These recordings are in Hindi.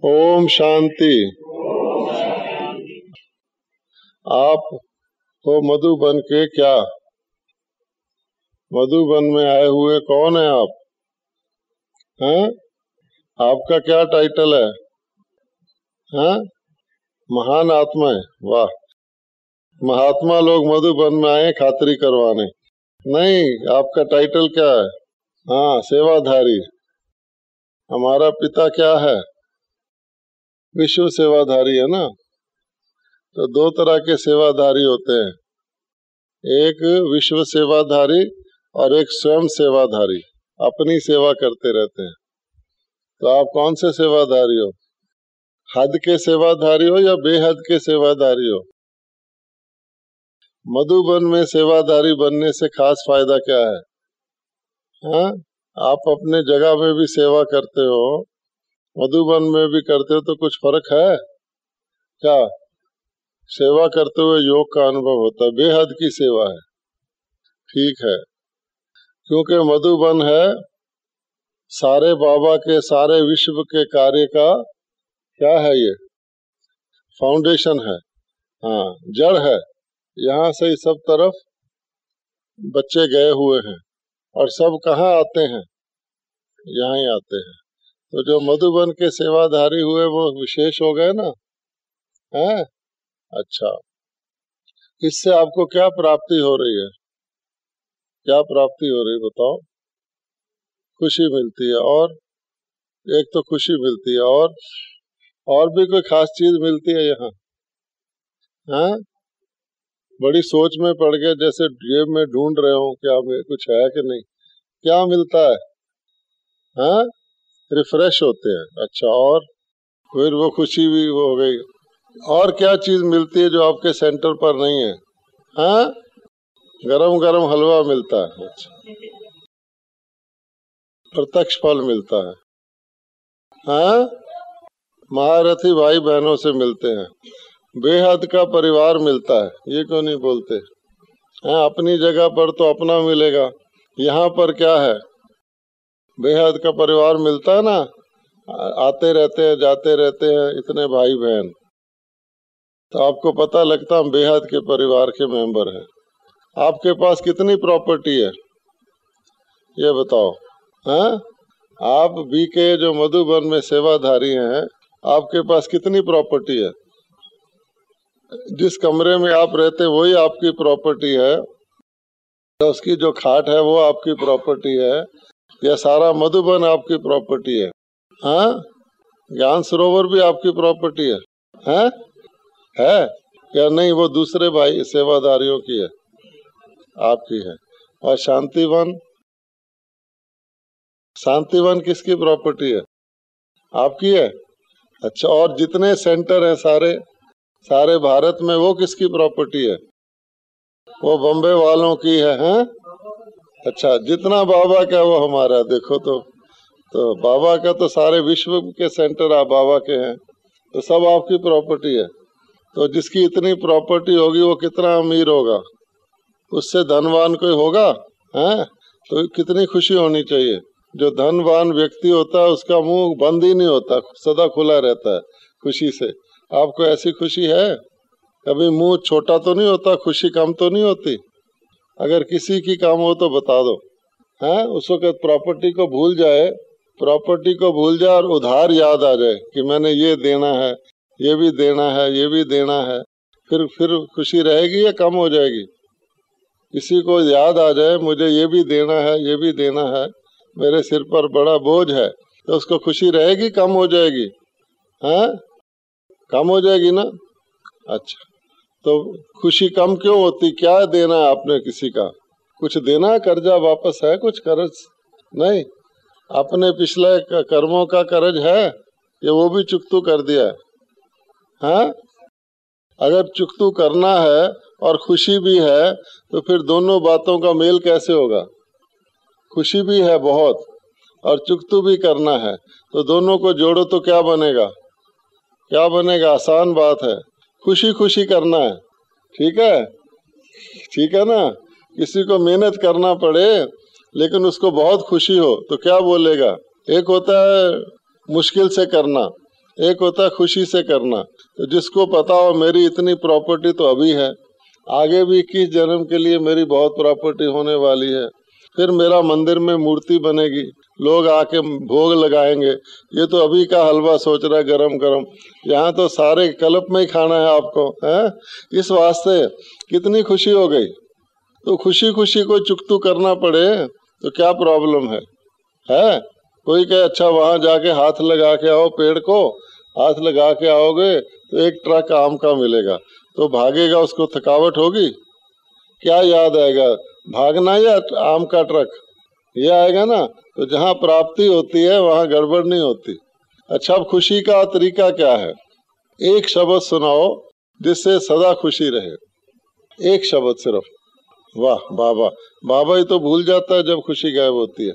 ओम शांति। आप हो मधुबन के क्या? मधुबन में आए हुए कौन है आप? हैं? आपका क्या टाइटल है? हैं? महान आत्मा है। वाह, महात्मा लोग मधुबन में आए खातिरी करवाने। नहीं, आपका टाइटल क्या है? हाँ, सेवाधारी। हमारा पिता क्या है? विश्व सेवाधारी है ना। तो दो तरह के सेवाधारी होते हैं, एक विश्व सेवाधारी और एक स्वयं सेवाधारी। अपनी सेवा करते रहते हैं। तो आप कौन से सेवाधारी हो? हद के सेवाधारी हो या बेहद के सेवाधारी हो? मधुबन में सेवाधारी बनने से खास फायदा क्या है? हाँ, आप अपने जगह में भी सेवा करते हो, मधुबन में भी करते हो, तो कुछ फर्क है क्या? सेवा करते हुए योग का अनुभव होता है, बेहद की सेवा है। ठीक है, क्योंकि मधुबन है सारे बाबा के, सारे विश्व के कार्य का क्या है? ये फाउंडेशन है। हाँ, जड़ है। यहाँ से ही सब तरफ बच्चे गए हुए हैं और सब कहाँ आते हैं? यहाँ ही आते हैं। तो जो मधुबन के सेवाधारी हुए वो विशेष हो गए ना। हैं? अच्छा, इससे आपको क्या प्राप्ति हो रही है? क्या प्राप्ति हो रही है बताओ? खुशी मिलती है, और एक तो खुशी मिलती है, और भी कोई खास चीज मिलती है यहाँ? हाँ, बड़ी सोच में पड़ गए, जैसे जेब में ढूंढ रहे हो क्या कुछ है कि नहीं। क्या मिलता है? हाँ, रिफ्रेश होते हैं। अच्छा, और फिर वो खुशी भी वो हो गई। और क्या चीज मिलती है जो आपके सेंटर पर नहीं है? हाँ, गरम गरम हलवा मिलता है। अच्छा, प्रत्यक्ष फल मिलता है। हाँ, महारथी भाई बहनों से मिलते हैं। बेहद का परिवार मिलता है, ये क्यों नहीं बोलते? हाँ, अपनी जगह पर तो अपना मिलेगा, यहाँ पर क्या है? बेहद का परिवार मिलता है ना। आते रहते हैं, जाते रहते हैं इतने भाई बहन, तो आपको पता लगता हम बेहद के परिवार के मेंबर हैं। आपके पास कितनी प्रॉपर्टी है ये बताओ? हाँ, आप भी के जो मधुबन में सेवाधारी हैं, आपके पास कितनी प्रॉपर्टी है? जिस कमरे में आप रहते हैं वही आपकी प्रॉपर्टी है, तो उसकी जो खाट है वो आपकी प्रॉपर्टी है, या सारा मधुबन आपकी प्रॉपर्टी है? हाँ, ज्ञान सरोवर भी आपकी प्रॉपर्टी है? हैं? है या नहीं? वो दूसरे भाई सेवादारियों की है, आपकी है। और शांतिवन, शांतिवन किसकी प्रॉपर्टी है? आपकी है। अच्छा, और जितने सेंटर हैं सारे भारत में, वो किसकी प्रॉपर्टी है? वो बम्बे वालों की है। हैं? अच्छा, जितना बाबा का वो हमारा। देखो तो बाबा का तो सारे विश्व के सेंटर आप बाबा के हैं, तो सब आपकी प्रॉपर्टी है। तो जिसकी इतनी प्रॉपर्टी होगी वो कितना अमीर होगा? उससे धनवान कोई होगा? हैं? तो कितनी खुशी होनी चाहिए। जो धनवान व्यक्ति होता है उसका मुंह बंद ही नहीं होता, सदा खुला रहता है खुशी से। आपको ऐसी खुशी है? कभी मुंह छोटा तो नहीं होता, खुशी कम तो नहीं होती? अगर किसी की काम हो तो बता दो। हैं? उसको प्रॉपर्टी को भूल जाए, प्रॉपर्टी को भूल जाए और उधार याद आ जाए कि मैंने ये देना है, ये भी देना है, ये भी देना है, फिर खुशी रहेगी या कम हो जाएगी? किसी को याद आ जाए मुझे ये भी देना है, ये भी देना है, मेरे सिर पर बड़ा बोझ है, तो उसको खुशी रहेगी कम हो जाएगी? हैं? कम हो जाएगी ना। अच्छा, तो खुशी कम क्यों होती? क्या देना है आपने किसी का? कुछ देना है? कर्जा वापस है? कुछ कर्ज नहीं? अपने पिछले कर्मों का कर्ज है ये वो भी चुकतू कर दिया है? हाँ, अगर चुकतू करना है और खुशी भी है तो फिर दोनों बातों का मेल कैसे होगा? खुशी भी है बहुत और चुकतू भी करना है, तो दोनों को जोड़ो तो क्या बनेगा? क्या बनेगा? आसान बात है, खुशी खुशी करना है। ठीक है, ठीक है ना। किसी को मेहनत करना पड़े लेकिन उसको बहुत खुशी हो तो क्या बोलेगा? एक होता है मुश्किल से करना, एक होता है खुशी से करना। तो जिसको पता हो मेरी इतनी प्रॉपर्टी तो अभी है, आगे भी 21 जन्म के लिए मेरी बहुत प्रॉपर्टी होने वाली है, फिर मेरा मंदिर में मूर्ति बनेगी, लोग आके भोग लगाएंगे, ये तो अभी का हलवा सोच रहा है गरम गरम, यहाँ तो सारे कल्प में ही खाना है आपको, है? इस वास्ते कितनी खुशी हो गई। तो खुशी खुशी को चुकतू करना पड़े तो क्या प्रॉब्लम है? कोई कहे अच्छा वहां जाके हाथ लगा के आओ, पेड़ को हाथ लगा के आओगे तो एक ट्रक आम का मिलेगा, तो भागेगा, उसको थकावट होगी? क्या याद आएगा, भागना या आम का ट्रक? ये आएगा ना। तो जहाँ प्राप्ति होती है वहाँ गड़बड़ नहीं होती। अच्छा, अब खुशी का तरीका क्या है? एक शब्द सुनाओ जिससे सदा खुशी रहे, एक शब्द सिर्फ। वाह बाबा, बाबा ही तो भूल जाता है जब खुशी गायब होती है।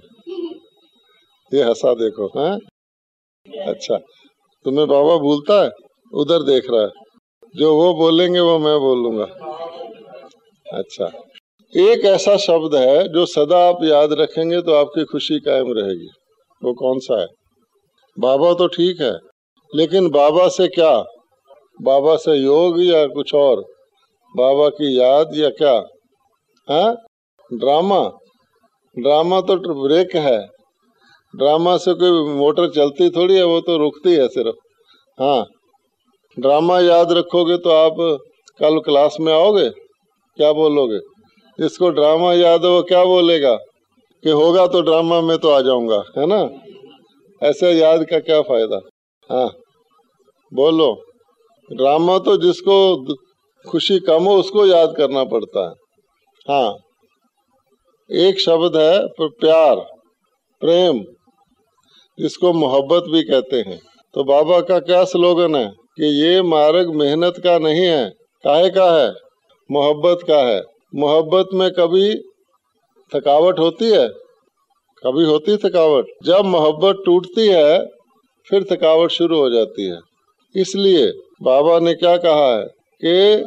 ये हंसा देखो, हैं? अच्छा, तुम्हें बाबा भूलता है? उधर देख रहा है, जो वो बोलेंगे वो मैं बोलूंगा। अच्छा, एक ऐसा शब्द है जो सदा आप याद रखेंगे तो आपकी खुशी कायम रहेगी, वो कौन सा है? बाबा तो ठीक है, लेकिन बाबा से क्या? बाबा से योग या कुछ और? बाबा की याद या क्या? हाँ, ड्रामा? ड्रामा तो ब्रेक है, ड्रामा से कोई मोटर चलती थोड़ी है, वो तो रुकती है सिर्फ। हाँ, ड्रामा याद रखोगे तो आप कल क्लास में आओगे, क्या बोलोगे? जिसको ड्रामा याद है वो क्या बोलेगा कि होगा तो ड्रामा में तो आ जाऊंगा, है ना? ऐसे याद का क्या फायदा? हाँ बोलो। ड्रामा तो जिसको खुशी कम हो उसको याद करना पड़ता है। हाँ, एक शब्द है प्यार, प्रेम, जिसको मोहब्बत भी कहते हैं। तो बाबा का क्या स्लोगन है कि ये मार्ग मेहनत का नहीं है, काहे का है? मोहब्बत का है। मोहब्बत में कभी थकावट होती है? कभी होती थकावट? जब मोहब्बत टूटती है फिर थकावट शुरू हो जाती है। इसलिए बाबा ने क्या कहा है कि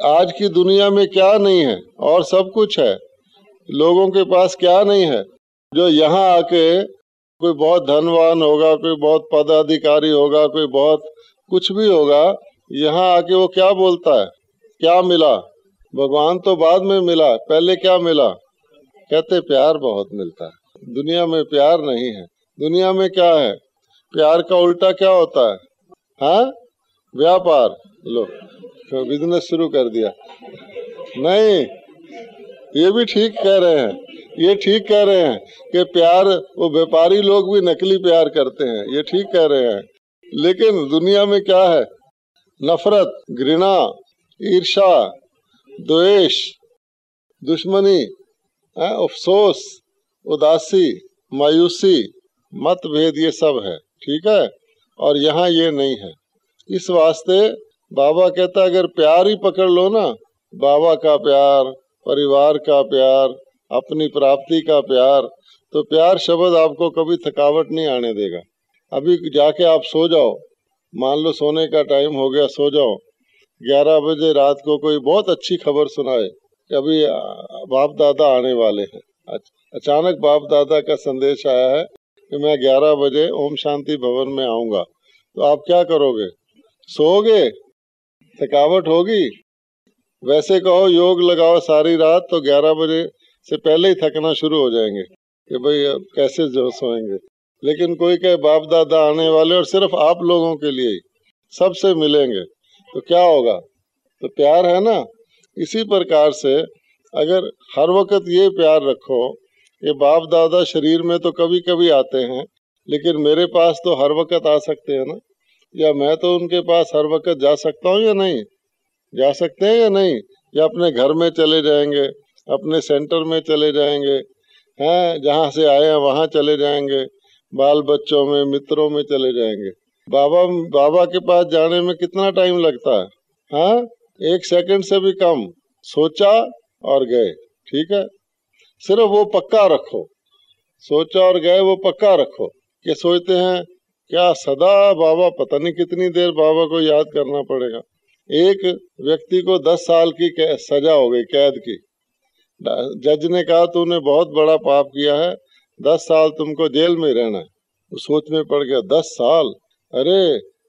आज की दुनिया में क्या नहीं है और सब कुछ है। लोगों के पास क्या नहीं है? जो यहाँ आके कोई बहुत धनवान होगा, कोई बहुत पदाधिकारी होगा, कोई बहुत कुछ भी होगा, यहाँ आके वो क्या बोलता है? क्या मिला? भगवान तो बाद में मिला, पहले क्या मिला? कहते प्यार बहुत मिलता है। दुनिया में प्यार नहीं है। दुनिया में क्या है? प्यार का उल्टा क्या होता है? हाँ, व्यापार। लो, बिजनेस शुरू कर दिया। नहीं, ये भी ठीक कह रहे हैं, ये ठीक कह रहे हैं कि प्यार, वो व्यापारी लोग भी नकली प्यार करते हैं, ये ठीक कह रहे हैं। लेकिन दुनिया में क्या है? नफरत, घृणा, ईर्ष्या, द्वेष, दुश्मनी, अफसोस, उदासी, मायूसी, मतभेद, ये सब है। ठीक है, और यहाँ ये नहीं है। इस वास्ते बाबा कहता अगर प्यार ही पकड़ लो ना, बाबा का प्यार, परिवार का प्यार, अपनी प्राप्ति का प्यार, तो प्यार शब्द आपको कभी थकावट नहीं आने देगा। अभी जाके आप सो जाओ, मान लो सोने का टाइम हो गया, सो जाओ, 11 बजे रात को कोई बहुत अच्छी खबर सुनाए कि अभी बाप दादा आने वाले हैं। अचानक बाप दादा का संदेश आया है कि मैं 11 बजे ओम शांति भवन में आऊंगा, तो आप क्या करोगे? सोओगे? थकावट होगी? वैसे कहो योग लगाओ सारी रात, तो 11 बजे से पहले ही थकना शुरू हो जाएंगे कि भाई अब कैसे जो सोएंगे। लेकिन कोई कहे बाप दादा आने वाले और सिर्फ आप लोगों के लिए ही सबसे मिलेंगे, तो क्या होगा? तो प्यार है ना। इसी प्रकार से अगर हर वक्त ये प्यार रखो, ये बाप दादा शरीर में तो कभी कभी आते हैं, लेकिन मेरे पास तो हर वक्त आ सकते हैं ना, या मैं तो उनके पास हर वक्त जा सकता हूँ या नहीं? जा सकते हैं या नहीं? या अपने घर में चले जाएंगे, अपने सेंटर में चले जाएंगे, हैं, जहाँ से आए हैं वहाँ चले जाएंगे, बाल बच्चों में, मित्रों में चले जाएंगे। बाबा के पास जाने में कितना टाइम लगता है? हाँ, 1 सेकंड से भी कम। सोचा और गए। ठीक है, सिर्फ वो पक्का रखो, सोचा और गए वो पक्का रखो। कि सोचते हैं क्या सदा बाबा, पता नहीं कितनी देर बाबा को याद करना पड़ेगा। एक व्यक्ति को 10 साल की सजा हो गई, कैद की। जज ने कहा तूने बहुत बड़ा पाप किया है, 10 साल तुमको जेल में रहना है। वो सोच में पड़ गया, 10 साल, अरे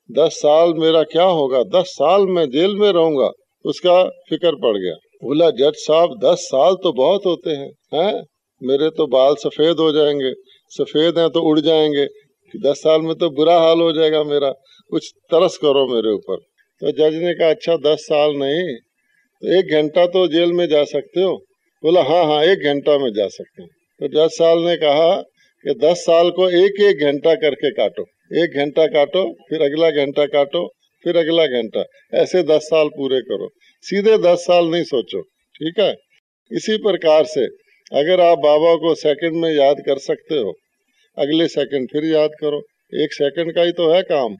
10 साल मेरा क्या होगा, 10 साल मैं जेल में रहूंगा, उसका फिक्र पड़ गया। बोला जज साहब 10 साल तो बहुत होते हैं, मेरे तो बाल सफेद हो जाएंगे, सफेद हैं तो उड़ जाएंगे, 10 साल में तो बुरा हाल हो जाएगा मेरा, कुछ तरस करो मेरे ऊपर। तो जज ने कहा अच्छा 10 साल नहीं तो 1 घंटा तो जेल में जा सकते हो। बोला हाँ हाँ 1 घंटा में जा सकते हैं। तो जज साहब ने कहा कि 10 साल को एक एक घंटा करके काटो, 1 घंटा काटो, फिर अगला घंटा काटो, फिर अगला घंटा, ऐसे 10 साल पूरे करो, सीधे 10 साल नहीं सोचो, ठीक है। इसी प्रकार से अगर आप बाबा को सेकंड में याद कर सकते हो, अगले सेकंड फिर याद करो, 1 सेकंड का ही तो है काम,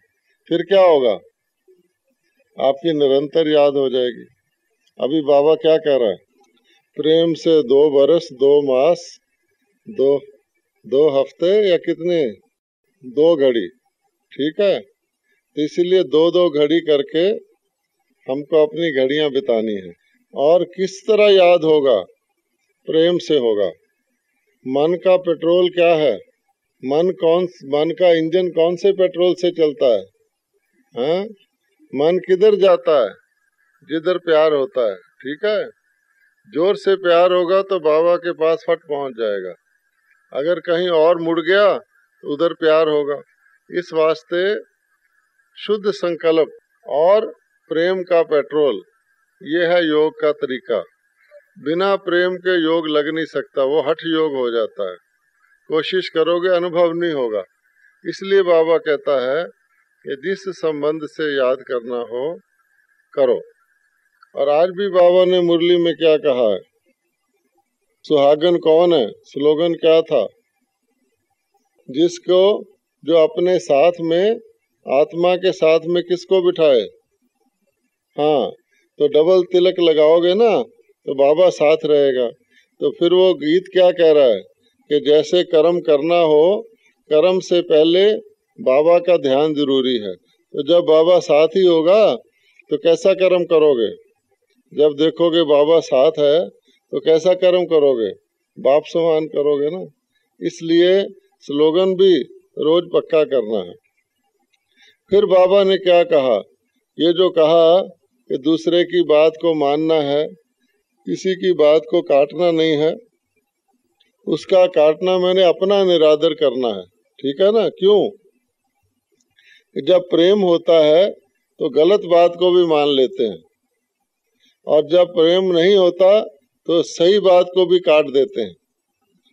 फिर क्या होगा, आपकी निरंतर याद हो जाएगी। अभी बाबा क्या कह रहा है, प्रेम से 2 बरस 2 मास 2 हफ्ते या कितने, 2 घड़ी, ठीक है। तो इसीलिए 2 घड़ी करके हमको अपनी घड़ियां बितानी है। और किस तरह याद होगा, प्रेम से होगा। मन का पेट्रोल क्या है, मन का इंजन कौन से पेट्रोल से चलता है, हाँ? मन किधर जाता है, जिधर प्यार होता है, ठीक है। जोर से प्यार होगा तो बाबा के पास फट पहुंच जाएगा, अगर कहीं और मुड़ गया तो उधर प्यार होगा। इस वास्ते शुद्ध संकल्प और प्रेम का पेट्रोल, ये है योग का तरीका। बिना प्रेम के योग लग नहीं सकता, वो हठ योग हो जाता है, कोशिश करोगे अनुभव नहीं होगा। इसलिए बाबा कहता है कि जिस संबंध से याद करना हो करो। और आज भी बाबा ने मुरली में क्या कहा है, सुहागन कौन है, स्लोगन क्या था, जिसको जो अपने साथ में आत्मा के साथ में किसको बिठाए, हाँ तो डबल तिलक लगाओगे ना तो बाबा साथ रहेगा। तो फिर वो गीत क्या कह रहा है कि जैसे कर्म करना हो, कर्म से पहले बाबा का ध्यान जरूरी है। तो जब बाबा साथ ही होगा तो कैसा कर्म करोगे, जब देखोगे बाबा साथ है तो कैसा कर्म करोगे, बाप समान करोगे ना। इसलिए स्लोगन भी रोज पक्का करना है। फिर बाबा ने क्या कहा, ये जो कहा कि दूसरे की बात को मानना है, किसी की बात को काटना नहीं है, उसका काटना मैंने अपना निरादर करना है, ठीक है ना। क्यों, जब प्रेम होता है तो गलत बात को भी मान लेते हैं, और जब प्रेम नहीं होता तो सही बात को भी काट देते हैं,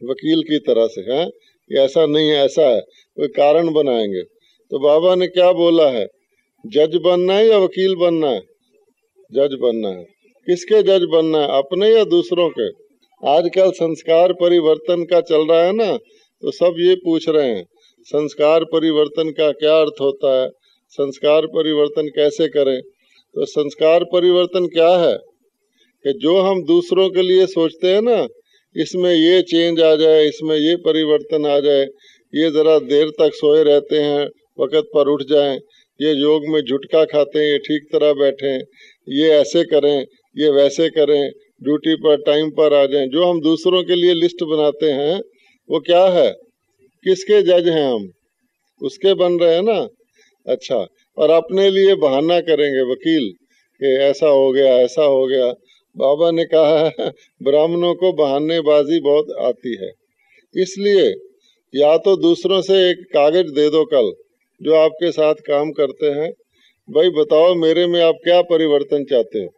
वकील की तरह से, हैं ऐसा नहीं है, ऐसा है, कोई कारण बनाएंगे। तो बाबा ने क्या बोला है, जज बनना है या वकील बनना है, जज बनना है। किसके जज बनना है, अपने या दूसरों के। आजकल संस्कार परिवर्तन का चल रहा है ना, तो सब ये पूछ रहे हैं संस्कार परिवर्तन का क्या अर्थ होता है, संस्कार परिवर्तन कैसे करें। तो संस्कार परिवर्तन क्या है कि जो हम दूसरों के लिए सोचते हैं ना, इसमें ये चेंज आ जाए, इसमें ये परिवर्तन आ जाए, ये जरा देर तक सोए रहते हैं वक़्त पर उठ जाएं, ये योग में झुटका खाते हैं, ये ठीक तरह बैठें, ये ऐसे करें, ये वैसे करें, ड्यूटी पर टाइम पर आ जाएं। जो हम दूसरों के लिए लिस्ट बनाते हैं वो क्या है, किसके जज हैं हम, उसके बन रहे हैं ना। अच्छा, और अपने लिए बहाना करेंगे वकील कि ऐसा हो गया ऐसा हो गया। बाबा ने कहा है ब्राह्मणों को बहानेबाजी बहुत आती है, इसलिए या तो दूसरों से एक कागज दे दो कल, जो आपके साथ काम करते हैं, भाई बताओ मेरे में आप क्या परिवर्तन चाहते हो,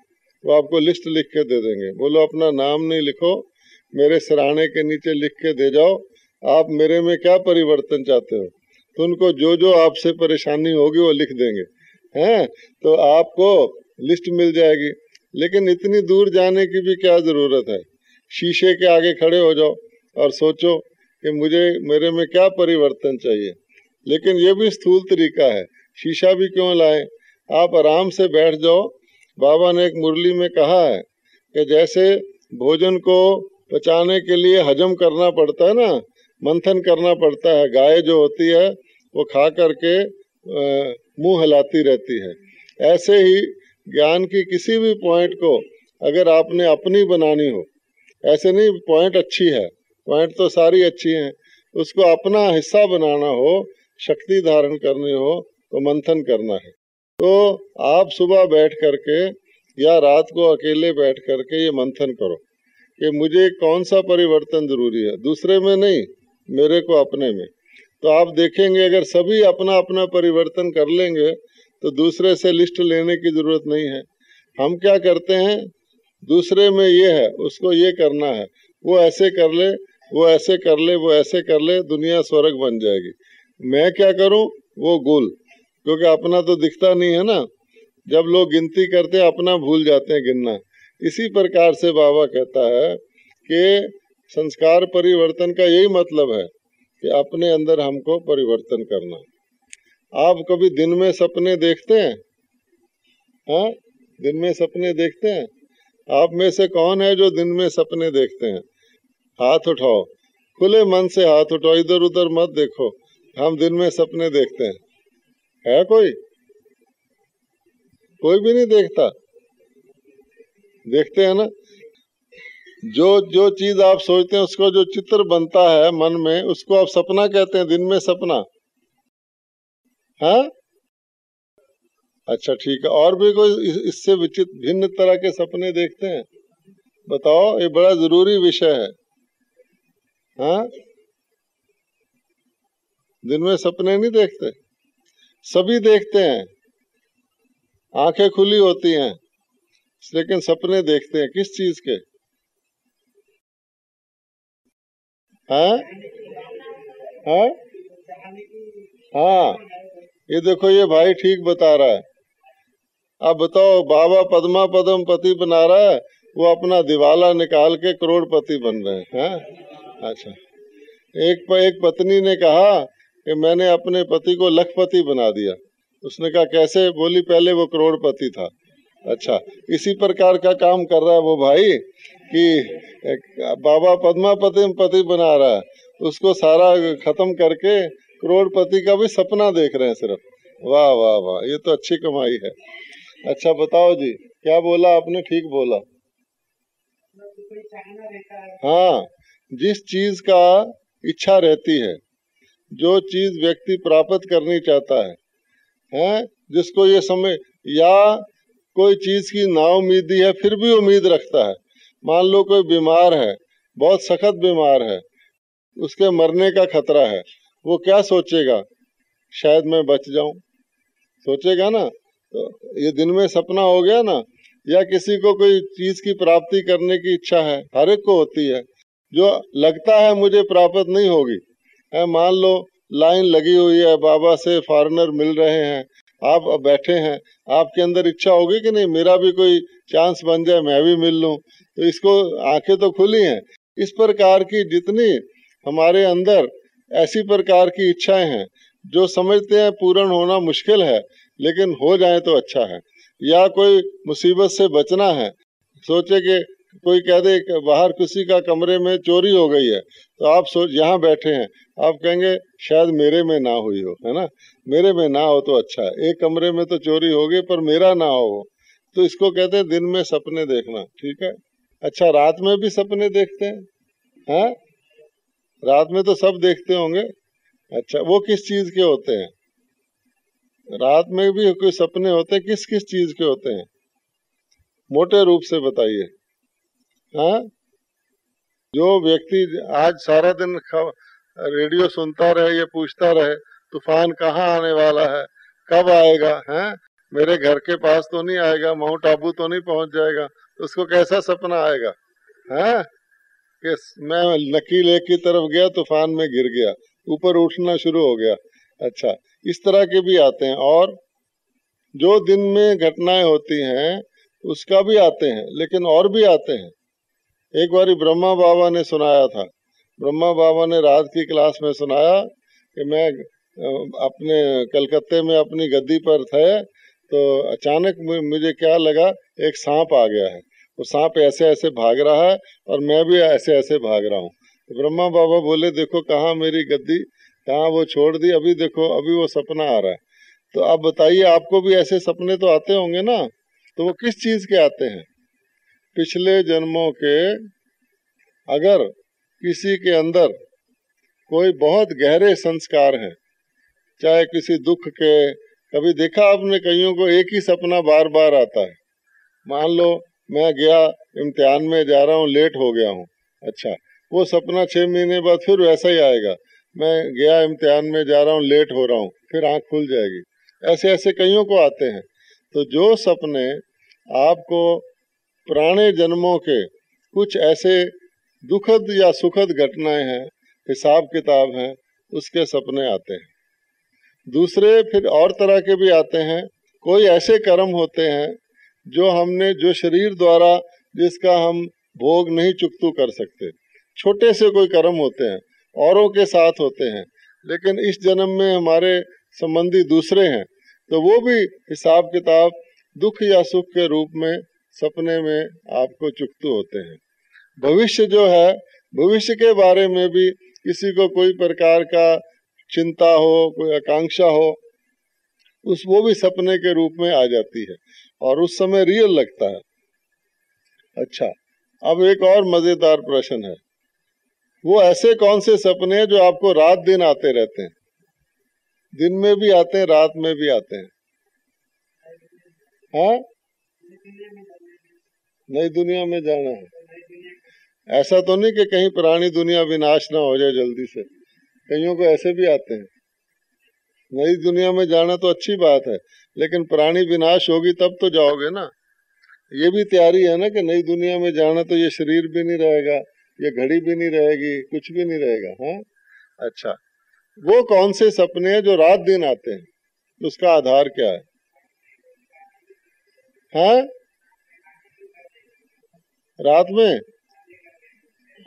वो आपको लिस्ट लिख के दे देंगे। बोलो अपना नाम नहीं लिखो, मेरे सिरहाने के नीचे लिख के दे जाओ आप मेरे में क्या परिवर्तन चाहते हो, तो उनको जो जो आपसे परेशानी होगी वो लिख देंगे, हैं तो आपको लिस्ट मिल जाएगी। लेकिन इतनी दूर जाने की भी क्या जरूरत है, शीशे के आगे खड़े हो जाओ और सोचो कि मुझे मेरे में क्या परिवर्तन चाहिए। लेकिन ये भी स्थूल तरीका है, शीशा भी क्यों लाएं, आप आराम से बैठ जाओ। बाबा ने एक मुरली में कहा है कि जैसे भोजन को पचाने के लिए हजम करना पड़ता है ना, मंथन करना पड़ता है, गाय जो होती है वो खा करके मुंह हिलाती रहती है, ऐसे ही ज्ञान की किसी भी पॉइंट को अगर आपने अपनी बनानी हो, ऐसे नहीं पॉइंट अच्छी है, पॉइंट तो सारी अच्छी हैं, उसको अपना हिस्सा बनाना हो, शक्ति धारण करनी हो, तो मंथन करना है। तो आप सुबह बैठ करके या रात को अकेले बैठ करके ये मंथन करो कि मुझे कौन सा परिवर्तन जरूरी है, दूसरे में नहीं, मेरे को अपने में। तो आप देखेंगे अगर सभी अपना अपना परिवर्तन कर लेंगे तो दूसरे से लिस्ट लेने की जरूरत नहीं है। हम क्या करते हैं, दूसरे में ये है, उसको ये करना है, वो ऐसे कर ले, वो ऐसे कर ले, वो ऐसे कर ले, दुनिया स्वर्ग बन जाएगी। मैं क्या करूं, वो गुल, क्योंकि अपना तो दिखता नहीं है ना। जब लोग गिनती करते हैं अपना भूल जाते हैं गिनना। इसी प्रकार से बाबा कहता है कि संस्कार परिवर्तन का यही मतलब है कि अपने अंदर हमको परिवर्तन करना। आप कभी दिन में सपने देखते हैं? हाँ, दिन में सपने देखते हैं? आप में से कौन है जो दिन में सपने देखते हैं? हाथ उठाओ, खुले मन से हाथ उठाओ, इधर उधर मत देखो। हम दिन में सपने देखते हैं? है कोई? कोई भी नहीं देखता? देखते हैं ना। जो जो चीज आप सोचते हैं उसको जो चित्र बनता है मन में, उसको आप सपना कहते हैं, दिन में सपना। हाँ, अच्छा ठीक है। और भी कोई इससे विचित्र भिन्न तरह के सपने देखते हैं? बताओ, ये बड़ा जरूरी विषय है। हाँ, दिन में सपने नहीं देखते? सभी देखते हैं, आंखें खुली होती हैं, लेकिन सपने देखते हैं किस चीज के? हाँ हाँ हाँ, ये देखो, ये भाई ठीक बता रहा है। अब बताओ, बाबा पद्मा पदम पति बना रहा है, वो अपना दिवाला निकाल के करोड़पति बन रहे हैं। हाँ? अच्छा, एक पत्नी ने कहा कि मैंने अपने पति को लखपति बना दिया। उसने कहा कैसे? बोली पहले वो करोड़पति था। अच्छा, इसी प्रकार का काम कर रहा है वो भाई कि बाबा पद्मा पति बना रहा है, उसको सारा खत्म करके करोड़पति का भी सपना देख रहे हैं सिर्फ। वाह वाह वाह, ये तो अच्छी कमाई है। अच्छा बताओ जी, क्या बोला आपने? ठीक बोला। हाँ, जिस चीज का इच्छा रहती है, जो चीज व्यक्ति प्राप्त करनी चाहता है, जिसको ये समय, या कोई चीज की नाउम्मीदी है फिर भी उम्मीद रखता है। मान लो कोई बीमार है, बहुत सख्त बीमार है, उसके मरने का खतरा है, वो क्या सोचेगा? शायद मैं बच जाऊं, सोचेगा ना। तो ये दिन में सपना हो गया ना। या किसी को कोई चीज की प्राप्ति करने की इच्छा है, हर एक को होती है, जो लगता है मुझे प्राप्त नहीं होगी। मान लो लाइन लगी हुई है, बाबा से फॉरेनर मिल रहे हैं, आप बैठे हैं, आपके अंदर इच्छा होगी कि नहीं मेरा भी कोई चांस बन जाए, मैं भी मिल लूं। तो इसको आंखें तो खुली हैं। इस प्रकार की जितनी हमारे अंदर ऐसी प्रकार की इच्छाएं हैं जो समझते हैं पूर्ण होना मुश्किल है, लेकिन हो जाए तो अच्छा है। या कोई मुसीबत से बचना है, सोचे कि कोई कह दे कि बाहर किसी का कमरे में चोरी हो गई है, तो आप सोच यहाँ बैठे हैं, आप कहेंगे शायद मेरे में ना हुई हो, है ना। मेरे में ना हो तो अच्छा है, एक कमरे में तो चोरी हो गई पर मेरा ना हो। तो इसको कहते हैं दिन में सपने देखना। ठीक है। अच्छा, रात में भी सपने देखते हैं? रात में तो सब देखते होंगे। अच्छा, वो किस चीज के होते हैं? रात में भी कोई सपने होते हैं, किस किस चीज के होते हैं? मोटे रूप से बताइए। हाँ, जो व्यक्ति आज सारा दिन रेडियो सुनता रहे, ये पूछता रहे तूफान कहाँ आने वाला है, कब आएगा, मेरे घर के पास तो नहीं आएगा, माउंट आबू तो नहीं पहुंच जाएगा, तो उसको कैसा सपना आएगा? कि मैं नकी लेक की तरफ गया, तूफान में गिर गया, ऊपर उठना शुरू हो गया। अच्छा, इस तरह के भी आते हैं। और जो दिन में घटनाएं होती हैं उसका भी आते हैं, लेकिन और भी आते हैं। एक बार ब्रह्मा बाबा ने सुनाया था, ब्रह्मा बाबा ने रात की क्लास में सुनाया कि मैं अपने कलकत्ते में अपनी गद्दी पर थे, तो अचानक मुझे क्या लगा, एक सांप आ गया है, वो सांप ऐसे ऐसे भाग रहा है और मैं भी ऐसे ऐसे भाग रहा हूँ। तो ब्रह्मा बाबा बोले देखो कहाँ मेरी गद्दी, कहाँ वो छोड़ दी, अभी देखो अभी वो सपना आ रहा है। तो आप बताइए, आपको भी ऐसे सपने तो आते होंगे ना। तो वो किस चीज के आते हैं? पिछले जन्मों के। अगर किसी के अंदर कोई बहुत गहरे संस्कार हैं, चाहे किसी दुख के, कभी देखा आपने कईयों को एक ही सपना बार बार आता है। मान लो मैं गया इम्तिहान में जा रहा हूँ, लेट हो गया हूँ, अच्छा वो सपना 6 महीने बाद फिर वैसा ही आएगा। मैं गया इम्तिहान में जा रहा हूँ, लेट हो रहा हूँ, फिर आंख खुल जाएगी। ऐसे ऐसे कईयों को आते हैं। तो जो सपने आपको पुराने जन्मों के कुछ ऐसे दुखद या सुखद घटनाएं हैं, हिसाब किताब हैं, उसके सपने आते हैं। दूसरे फिर और तरह के भी आते हैं। कोई ऐसे कर्म होते हैं जो हमने, जो शरीर द्वारा जिसका हम भोग नहीं चुकतू कर सकते, छोटे से कोई कर्म होते हैं, औरों के साथ होते हैं, लेकिन इस जन्म में हमारे संबंधी दूसरे हैं, तो वो भी हिसाब किताब दुख या सुख के रूप में सपने में आपको चुकतू होते हैं। भविष्य जो है, भविष्य के बारे में भी किसी को कोई प्रकार का चिंता हो, कोई आकांक्षा हो, वो भी सपने के रूप में आ जाती है और उस समय रियल लगता है। अच्छा, अब एक और मजेदार प्रश्न है, वो ऐसे कौन से सपने हैं जो आपको रात दिन आते रहते हैं? दिन में भी आते हैं, रात में भी आते हैं। हाँ, नई दुनिया में जाना है। ऐसा तो नहीं कि कहीं पुरानी दुनिया विनाश ना हो जाए जल्दी से, कईयों को ऐसे भी आते हैं। नई दुनिया में जाना तो अच्छी बात है, लेकिन पुरानी विनाश होगी तब तो जाओगे ना। ये भी तैयारी है ना कि नई दुनिया में जाना, तो ये शरीर भी नहीं रहेगा, ये घड़ी भी नहीं रहेगी, कुछ भी नहीं रहेगा। हाँ, अच्छा, वो कौन से सपने हैं जो रात दिन आते हैं, उसका आधार क्या है? हाँ, रात में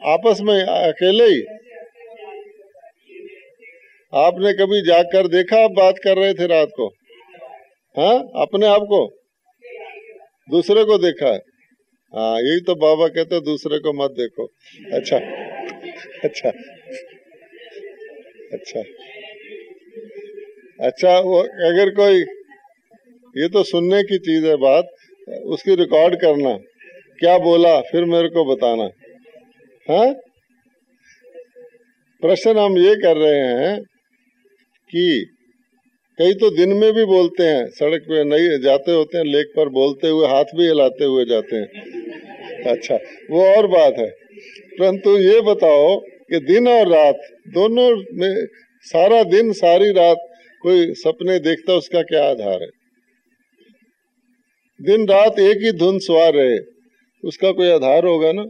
आपस में अकेले ही? आपने कभी जाग कर देखा आप बात कर रहे थे रात को? हाँ, अपने आप को, दूसरे को देखा है? हाँ, यही तो बाबा कहते दूसरे को मत देखो। अच्छा अच्छा अच्छा अच्छा, वो अगर कोई, ये तो सुनने की चीज है बात, उसकी रिकॉर्ड करना, क्या बोला फिर मेरे को बताना। हाँ, प्रश्न हम ये कर रहे हैं कि कई तो दिन में भी बोलते हैं, सड़क पे नहीं जाते होते हैं, लेक पर बोलते हुए, हाथ भी हिलाते हुए जाते हैं। अच्छा, वो और बात है, परंतु ये बताओ कि दिन और रात दोनों में, सारा दिन सारी रात कोई सपने देखता, उसका क्या आधार है? दिन रात एक ही धुन सवार रहे, उसका कोई आधार होगा ना?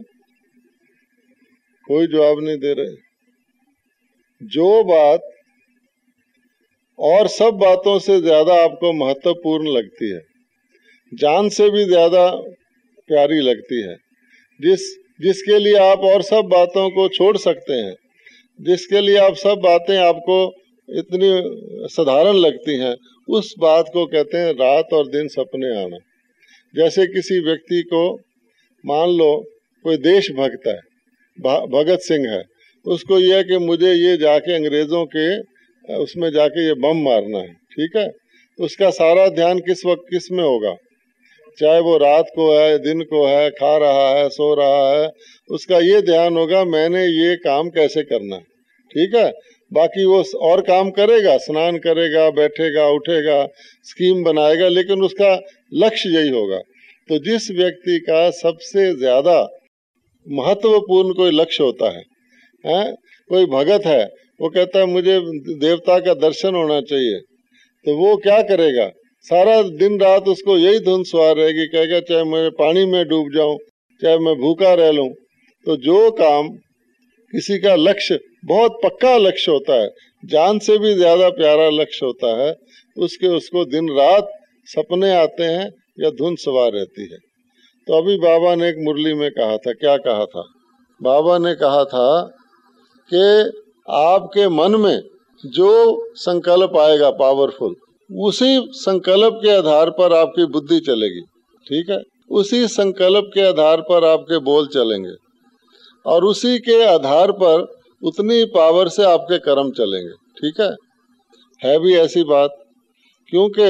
कोई जवाब नहीं दे रहे। जो बात और सब बातों से ज्यादा आपको महत्वपूर्ण लगती है, जान से भी ज्यादा प्यारी लगती है, जिसके लिए आप और सब बातों को छोड़ सकते हैं, जिसके लिए आप सब बातें आपको इतनी साधारण लगती हैं, उस बात को कहते हैं रात और दिन सपने आना। जैसे किसी व्यक्ति को, मान लो कोई देशभक्त है, भगत सिंह है, उसको यह है कि मुझे ये जाके अंग्रेजों के उसमें जाके ये बम मारना है, ठीक है, तो उसका सारा ध्यान किस वक्त किस में होगा? चाहे वो रात को है, दिन को है, खा रहा है, सो रहा है, उसका ये ध्यान होगा मैंने ये काम कैसे करना है, ठीक है। बाकी वो और काम करेगा, स्नान करेगा, बैठेगा, उठेगा, स्कीम बनाएगा, लेकिन उसका लक्ष्य यही होगा। तो जिस व्यक्ति का सबसे ज्यादा महत्वपूर्ण कोई लक्ष्य होता है, कोई भगत है, वो कहता है मुझे देवता का दर्शन होना चाहिए, तो वो क्या करेगा? सारा दिन रात उसको यही धुन सवार रहेगी, कहेगा चाहे मैं पानी में डूब जाऊं, चाहे मैं भूखा रह लूं। तो जो काम किसी का लक्ष्य बहुत पक्का लक्ष्य होता है, जान से भी ज्यादा प्यारा लक्ष्य होता है, उसको दिन रात सपने आते हैं या धुन सवार रहती है। तो अभी बाबा ने एक मुरली में कहा था, क्या कहा था? बाबा ने कहा था कि आपके मन में जो संकल्प आएगा पावरफुल, उसी संकल्प के आधार पर आपकी बुद्धि चलेगी, ठीक है, उसी संकल्प के आधार पर आपके बोल चलेंगे, और उसी के आधार पर उतनी पावर से आपके कर्म चलेंगे, ठीक है भी ऐसी बात। क्योंकि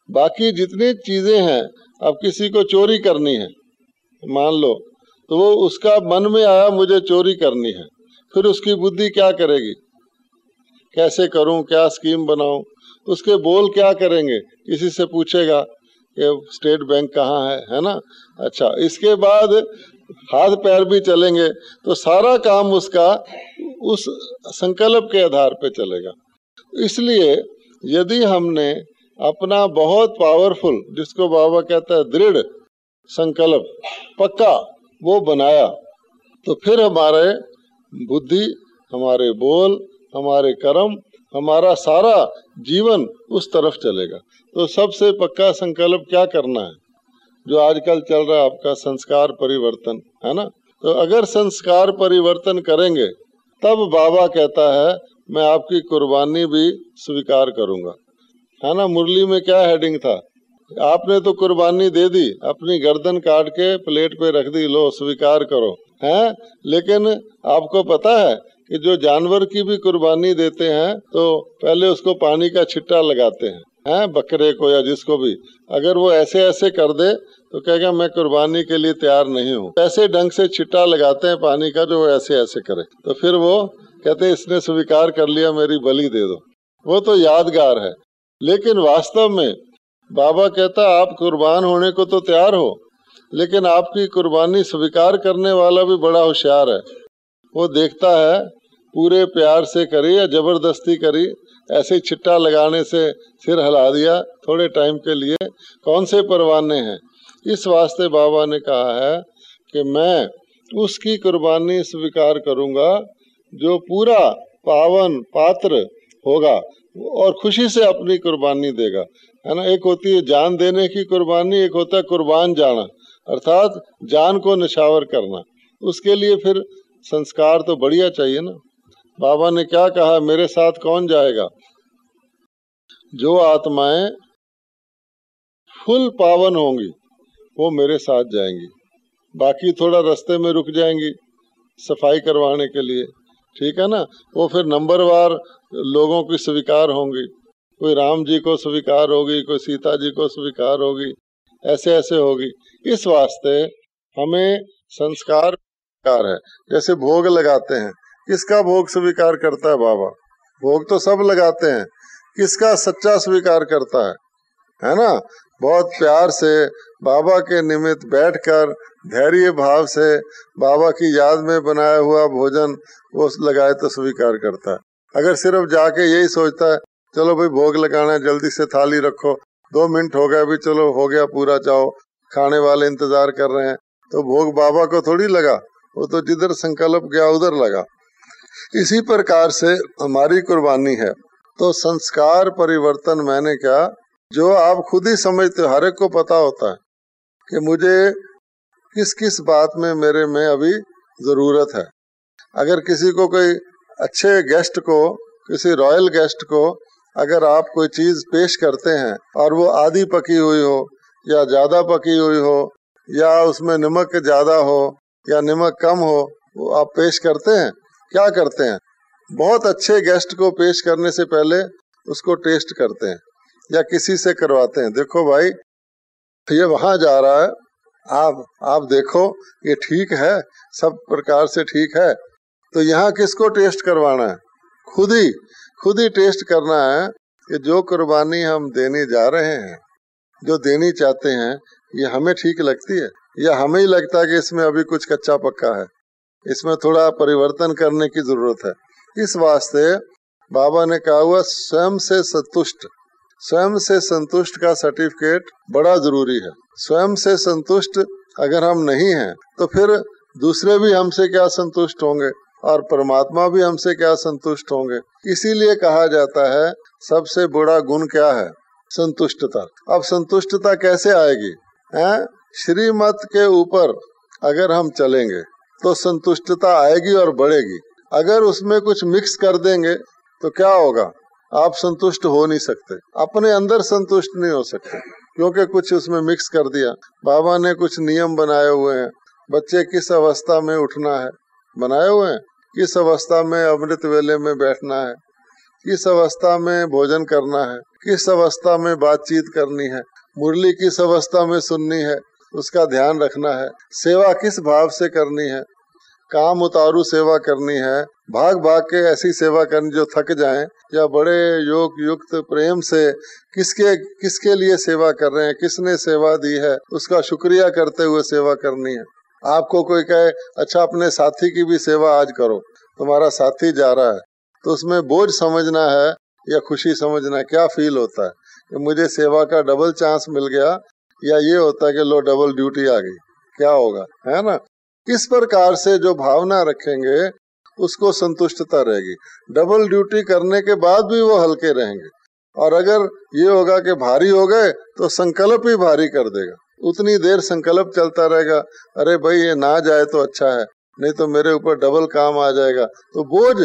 बाकी जितनी चीजें हैं, अब किसी को चोरी करनी है मान लो, तो वो उसका मन में आया मुझे चोरी करनी है, फिर उसकी बुद्धि क्या करेगी? कैसे करूं, क्या स्कीम बनाऊं? उसके बोल क्या करेंगे, किसी से पूछेगा कि स्टेट बैंक कहाँ है ना। अच्छा, इसके बाद हाथ पैर भी चलेंगे तो सारा काम उसका उस संकल्प के आधार पे चलेगा। इसलिए यदि हमने अपना बहुत पावरफुल, जिसको बाबा कहता है दृढ़ संकल्प, पक्का वो बनाया, तो फिर हमारे बुद्धि, हमारे बोल, हमारे कर्म, हमारा सारा जीवन उस तरफ चलेगा। तो सबसे पक्का संकल्प क्या करना है, जो आजकल चल रहा है आपका संस्कार परिवर्तन, है ना। तो अगर संस्कार परिवर्तन करेंगे तब बाबा कहता है मैं आपकी कुर्बानी भी स्वीकार करूंगा, है ना। मुरली में क्या हेडिंग था, आपने तो कुर्बानी दे दी, अपनी गर्दन काट के प्लेट पे रख दी, लो स्वीकार करो, हैं। लेकिन आपको पता है कि जो जानवर की भी कुर्बानी देते हैं तो पहले उसको पानी का छिट्टा लगाते हैं, बकरे को या जिसको भी। अगर वो ऐसे ऐसे कर दे तो कहेगा मैं कुर्बानी के लिए तैयार नहीं हूँ। ऐसे ढंग से छिट्टा लगाते हैं पानी का, जो वो ऐसे ऐसे करे, तो फिर वो कहते हैं इसने स्वीकार कर लिया, मेरी बलि दे दो। वो तो यादगार है, लेकिन वास्तव में बाबा कहता आप कुर्बान होने को तो तैयार हो, लेकिन आपकी कुर्बानी स्वीकार करने वाला भी बड़ा होशियार है। वो देखता है पूरे प्यार से करी या जबरदस्ती करी, ऐसे ही छिट्टा लगाने से सिर हिला दिया थोड़े टाइम के लिए, कौन से परवाने हैं। इस वास्ते बाबा ने कहा है कि मैं उसकी कुर्बानी स्वीकार करूंगा जो पूरा पावन पात्र होगा और खुशी से अपनी कुर्बानी देगा, है ना। एक होती है जान देने की कुर्बानी, एक होता है कुर्बान जाना, अर्थात जान को निछावर करना। उसके लिए फिर संस्कार तो बढ़िया चाहिए ना। बाबा ने क्या कहा, मेरे साथ कौन जाएगा, जो आत्माएं फुल पावन होंगी वो मेरे साथ जाएंगी, बाकी थोड़ा रास्ते में रुक जाएंगी सफाई करवाने के लिए, ठीक है ना। वो फिर नंबरवार लोगों की स्वीकार होंगी, कोई राम जी को स्वीकार होगी, कोई सीता जी को स्वीकार होगी, ऐसे ऐसे होगी। इस वास्ते हमें संस्कार है। जैसे भोग लगाते हैं, किसका भोग स्वीकार करता है बाबा, भोग तो सब लगाते हैं, किसका सच्चा स्वीकार करता है ना। बहुत प्यार से बाबा के निमित्त बैठकर धैर्य भाव से बाबा की याद में बनाया हुआ भोजन वो लगाए तो स्वीकार करता है। अगर सिर्फ जाके यही सोचता है चलो भाई भोग लगाना है, जल्दी से थाली रखो, 2 मिनट हो गया, अभी चलो हो गया पूरा, जाओ खाने वाले इंतजार कर रहे हैं, तो भोग बाबा को थोड़ी लगा, वो तो जिधर संकल्प गया उधर लगा। इसी प्रकार से हमारी कुर्बानी है। तो संस्कार परिवर्तन मैंने क्या, जो आप खुद ही समझते हो, हर एक को पता होता है कि मुझे किस किस बात में मेरे में अभी जरूरत है। अगर किसी को कोई अच्छे गेस्ट को, किसी रॉयल गेस्ट को अगर आप कोई चीज पेश करते हैं और वो आधी पकी हुई हो या ज्यादा पकी हुई हो या उसमें नमक ज्यादा हो या नमक कम हो, वो आप पेश करते हैं, क्या करते हैं, बहुत अच्छे गेस्ट को पेश करने से पहले उसको टेस्ट करते हैं या किसी से करवाते हैं, देखो भाई ये वहां जा रहा है, आप देखो ये ठीक है, सब प्रकार से ठीक है, तो यहाँ किसको टेस्ट करवाना है, खुद ही टेस्ट करना है कि जो कुर्बानी हम देने जा रहे हैं, जो देनी चाहते हैं, ये हमें ठीक लगती है या हमें ही लगता है कि इसमें अभी कुछ कच्चा पक्का है, इसमें थोड़ा परिवर्तन करने की जरूरत है। इस वास्ते बाबा ने कहा हुआ स्वयं से संतुष्ट का सर्टिफिकेट बड़ा जरूरी है। स्वयं से संतुष्ट अगर हम नहीं हैं तो फिर दूसरे भी हमसे क्या संतुष्ट होंगे और परमात्मा भी हमसे क्या संतुष्ट होंगे। इसीलिए कहा जाता है सबसे बड़ा गुण क्या है, संतुष्टता। अब संतुष्टता कैसे आएगी, श्रीमत के ऊपर अगर हम चलेंगे तो संतुष्टता आएगी और बढ़ेगी। अगर उसमें कुछ मिक्स कर देंगे तो क्या होगा, आप संतुष्ट हो नहीं सकते, अपने अंदर संतुष्ट नहीं हो सकते, क्योंकि कुछ उसमें मिक्स कर दिया। बाबा ने कुछ नियम बनाए हुए हैं, बच्चे किस अवस्था में उठना है बनाए हुए हैं, किस अवस्था में अमृत वेले में बैठना है, किस अवस्था में भोजन करना है, किस अवस्था में बातचीत करनी है, मुरली किस अवस्था में सुननी है, उसका ध्यान रखना है, सेवा किस भाव से करनी है, काम उतारू सेवा करनी है, भाग भाग के ऐसी सेवा करनी जो थक जाएं, या बड़े योग युक्त प्रेम से किसके लिए सेवा कर रहे हैं, किसने सेवा दी है, उसका शुक्रिया करते हुए सेवा करनी है। आपको कोई कहे अच्छा अपने साथी की भी सेवा आज करो, तुम्हारा साथी जा रहा है, तो उसमें बोझ समझना है या खुशी समझना है? क्या फील होता है कि मुझे सेवा का डबल चांस मिल गया, या ये होता है कि लो डबल ड्यूटी आ गई, क्या होगा, है ना? इस प्रकार से जो भावना रखेंगे उसको संतुष्टता रहेगी। डबल ड्यूटी करने के बाद भी वो हल्के रहेंगे। और अगर ये होगा कि भारी हो गए तो संकल्प ही भारी कर देगा, उतनी देर संकल्प चलता रहेगा, अरे भाई ये ना जाए तो अच्छा है, नहीं तो मेरे ऊपर डबल काम आ जाएगा, तो बोझ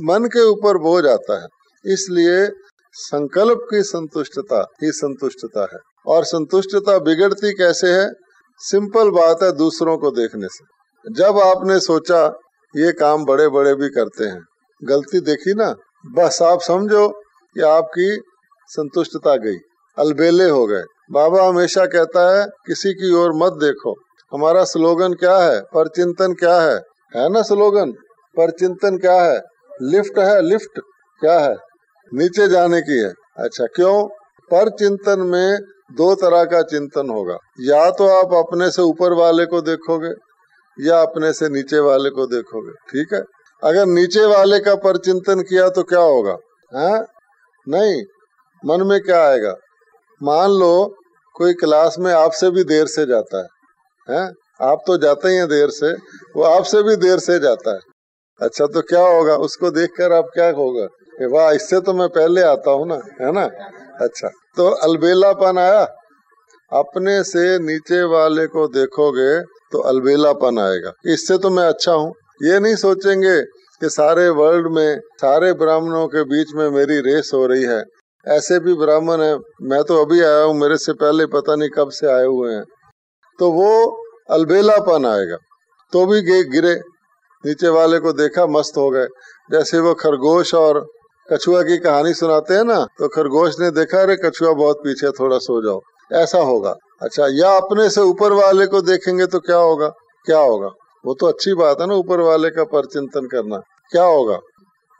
मन के ऊपर बोझ आता है। इसलिए संकल्प की संतुष्टता ही संतुष्टता है। और संतुष्टता बिगड़ती कैसे है? सिंपल बात है, दूसरों को देखने से। जब आपने सोचा ये काम बड़े बड़े भी करते हैं, गलती देखी ना, बस आप समझो कि आपकी संतुष्टता गई, अलबेले हो गए। बाबा हमेशा कहता है किसी की ओर मत देखो। हमारा स्लोगन क्या है? परचिंतन क्या है ना स्लोगन? परचिंतन क्या है? लिफ्ट है, लिफ्ट क्या है? नीचे जाने की है। अच्छा, क्यों? परचिंतन में दो तरह का चिंतन होगा, या तो आप अपने से ऊपर वाले को देखोगे या अपने से नीचे वाले को देखोगे, ठीक है? अगर नीचे वाले का परचिंतन किया तो क्या होगा? नहीं, मन में क्या आएगा? मान लो कोई क्लास में आपसे भी देर से जाता है, आप तो जाते ही हैं देर से, वो आपसे भी देर से जाता है। अच्छा, तो क्या होगा? उसको देखकर आप क्या होगा? वाह, इससे तो मैं पहले आता हूँ ना, है ना? अच्छा, तो अलबेलापन आया। अपने से नीचे वाले को देखोगे तो अलबेलापन आएगा, इससे तो मैं अच्छा हूँ। ये नहीं सोचेंगे कि सारे वर्ल्ड में सारे ब्राह्मणों के बीच में मेरी रेस हो रही है, ऐसे भी ब्राह्मण है, मैं तो अभी आया हूँ, मेरे से पहले पता नहीं कब से आए हुए हैं, तो वो अलबेलापन आएगा। तो भी गिरे, नीचे वाले को देखा, मस्त हो गए। जैसे वो खरगोश और कछुआ की कहानी सुनाते हैं ना, तो खरगोश ने देखा अरे कछुआ बहुत पीछे, थोड़ा सो जाओ, ऐसा होगा। अच्छा, या अपने से ऊपर वाले को देखेंगे तो क्या होगा? क्या होगा? वो तो अच्छी बात है ना, ऊपर वाले का परचिंतन करना। क्या होगा?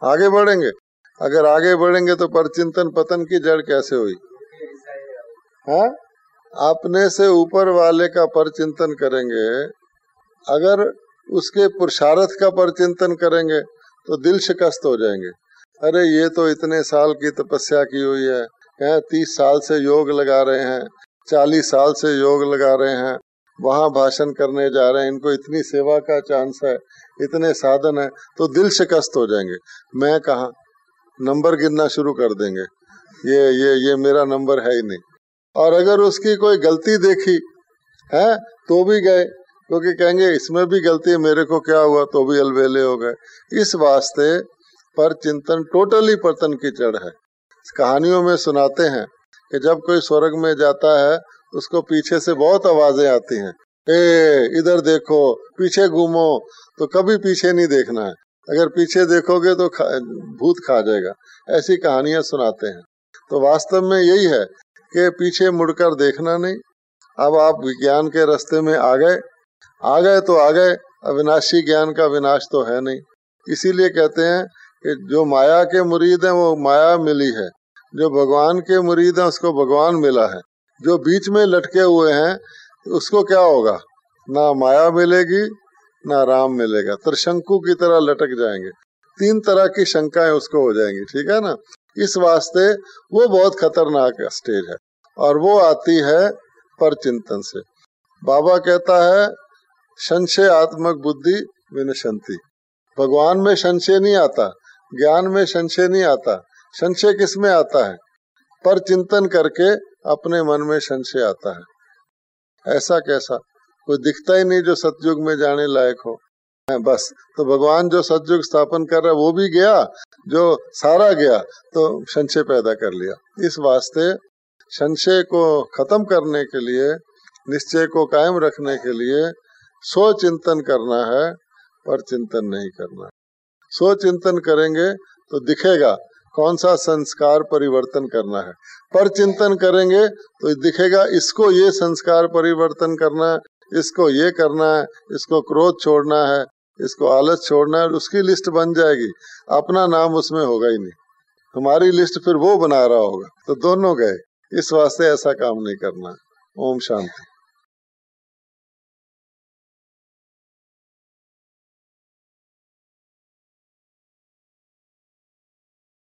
आगे बढ़ेंगे। अगर आगे बढ़ेंगे तो परचिंतन पतन की जड़ कैसे हुई? अपने से ऊपर वाले का परचिंतन करेंगे, अगर उसके पुरुषार्थ का परचिंतन करेंगे तो दिल शिकस्त हो जाएंगे। अरे ये तो इतने साल की तपस्या की हुई है, 30 साल से योग लगा रहे हैं, 40 साल से योग लगा रहे हैं, वहाँ भाषण करने जा रहे हैं, इनको इतनी सेवा का चांस है, इतने साधन है, तो दिल शिकस्त हो जाएंगे। मैं कहाँ, नंबर गिनना शुरू कर देंगे, ये मेरा नंबर है ही नहीं। और अगर उसकी कोई गलती देखी है तो भी गए, क्योंकि कहेंगे इसमें भी गलती है, मेरे को क्या हुआ, तो भी अलबेले हो गए। इस वास्ते पर चिंतन टोटली पतन की जड़ है। कहानियों में सुनाते हैं कि जब कोई स्वर्ग में जाता है उसको पीछे से बहुत आवाजें आती हैं, इधर देखो, पीछे घूमो, तो कभी पीछे नहीं देखना है, अगर पीछे देखोगे तो भूत खा जाएगा। ऐसी कहानियां सुनाते हैं। तो वास्तव में यही है कि पीछे मुड़कर देखना नहीं। अब आप विज्ञान के रास्ते में आ गए तो आ गए, अविनाशी ज्ञान का विनाश तो है नहीं। इसीलिए कहते हैं कि जो माया के मुरीद हैं वो माया मिली है, जो भगवान के मुरीद हैं उसको भगवान मिला है। जो बीच में लटके हुए हैं उसको क्या होगा? ना माया मिलेगी ना राम मिलेगा, त्रिशंकु की तरह लटक जाएंगे। 3 तरह की शंकाएं उसको हो जाएंगी, ठीक है ना? इस वास्ते वो बहुत खतरनाक स्टेज है, और वो आती है परचिंतन से। बाबा कहता है संशय आत्मक बुद्धि विनशंति। भगवान में संशय नहीं आता, ज्ञान में संशय नहीं आता। संशय किस में आता है? पर चिंतन करके अपने मन में संशय आता है। ऐसा कैसा? कोई दिखता ही नहीं जो सतयुग में जाने लायक हो, बस। तो भगवान जो सतयुग स्थापन कर रहा है वो भी गया, जो सारा गया तो संशय पैदा कर लिया। इस वास्ते संशय को खत्म करने के लिए, निश्चय को कायम रखने के लिए सो चिंतन करना है, पर चिंतन नहीं करना। सो चिंतन करेंगे तो दिखेगा कौन सा संस्कार परिवर्तन करना है। पर चिंतन करेंगे तो दिखेगा इसको ये संस्कार परिवर्तन करना है, इसको ये करना है, इसको क्रोध छोड़ना है, इसको आलस छोड़ना है, उसकी लिस्ट बन जाएगी, अपना नाम उसमें होगा ही नहीं, तुम्हारी लिस्ट फिर वो बना रहा होगा, तो दोनों गए। इस वास्ते ऐसा काम नहीं करना। ओम शांति।